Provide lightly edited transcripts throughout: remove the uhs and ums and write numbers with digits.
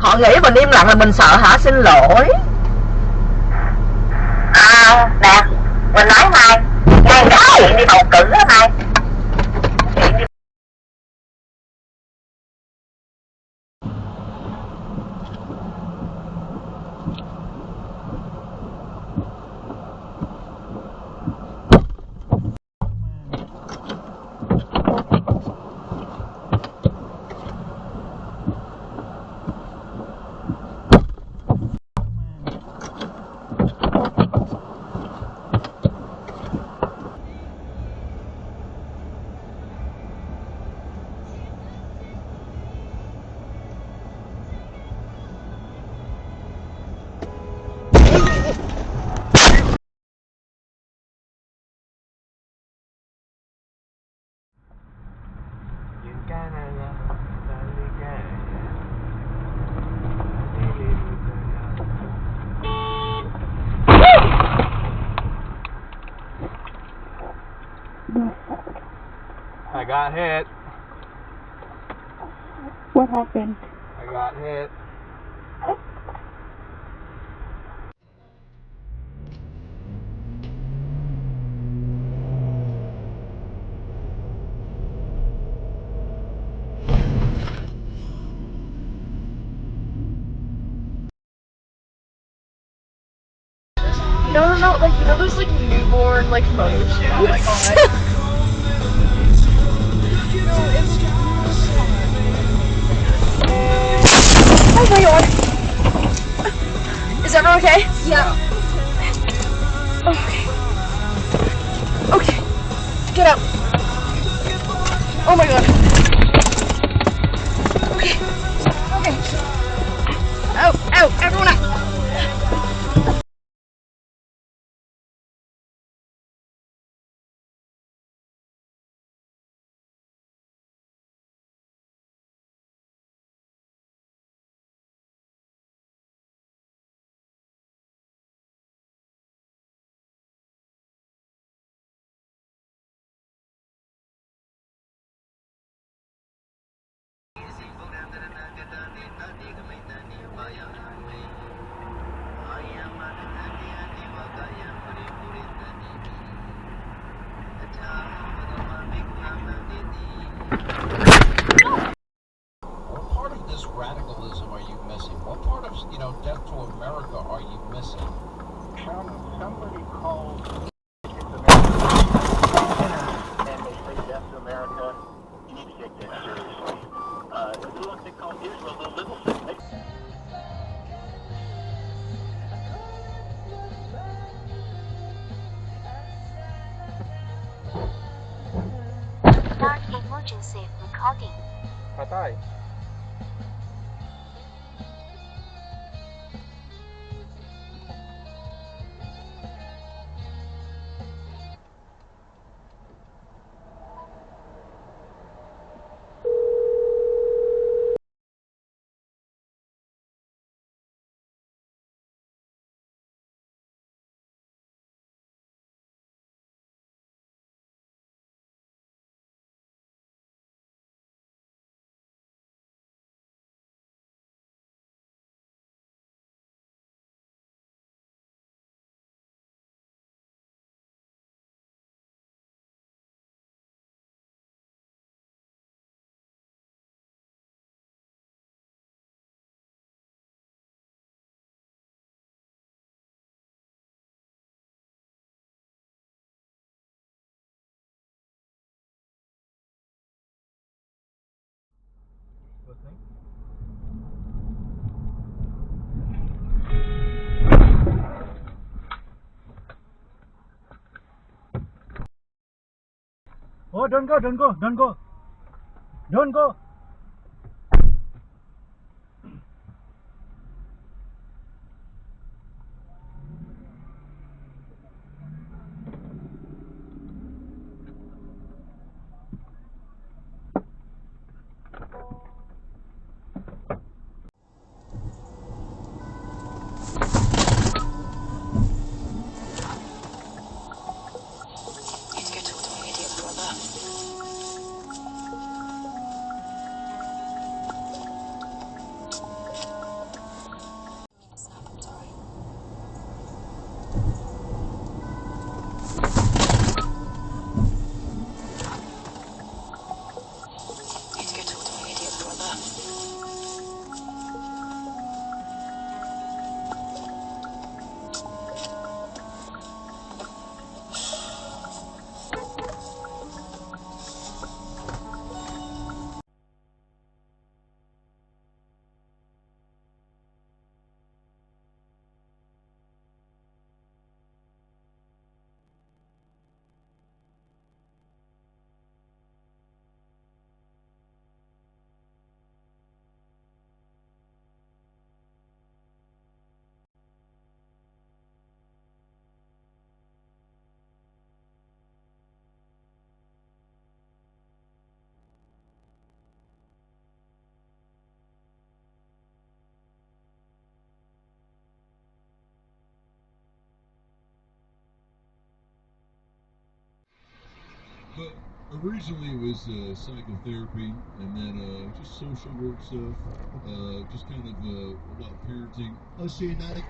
Họ nghĩ mình im lặng là mình sợ hả? Xin lỗi. Nè, mình nói mai ngay cái chuyện đi bầu cử á mai. I got hit. What happened? I got hit. No, like, you know those, like, newborn, like, photo shoots? Oh my god. Oh my god. Is everyone okay? Yeah. Okay. Okay. Get out. Oh my god. Okay. Okay. Out, everyone out. Radicalism are you missing? What part of, Death to America are you missing? Somebody called and they say Death to America. You need to take that seriously. Look, they call Israel the little thing. Start emergency recording. Patay. Listening? Oh, don't go. Don't go. But originally it was psychotherapy, and then just social work stuff, just kind of a lot of parenting. Oh, see, not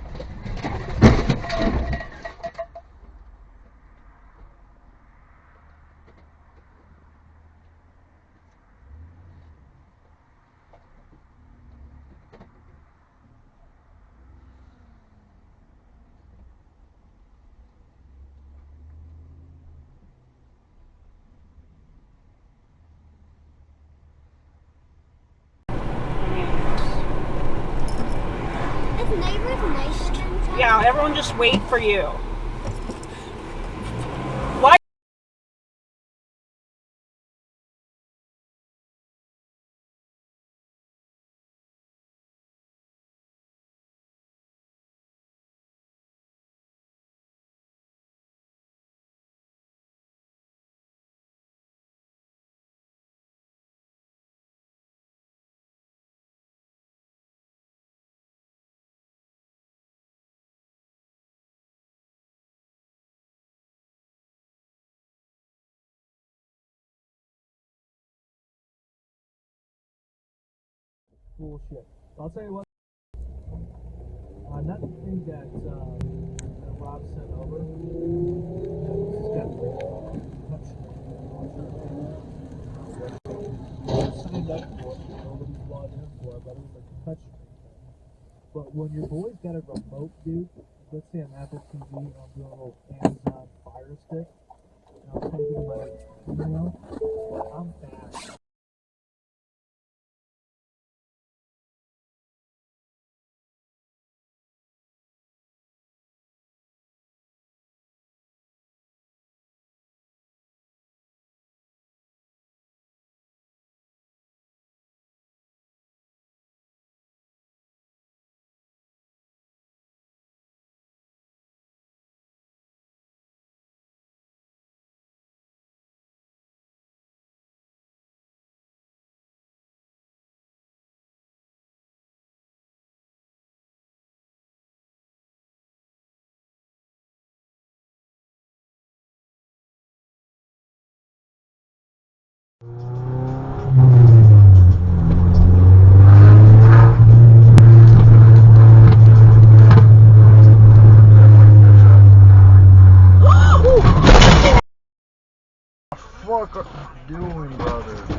Yeah, everyone just wait for you. Why? Bullshit. I'll tell you what. Another thing that Rob sent over. Signed up for it. Nobody's logged in for it, but it was a touch screen thing. But when your boy's got a remote, dude, let's say I'm Apple TV and I'm doing a little Amazon Fire Stick, and I'm taking my email, I'm fast. What are you doing, brother?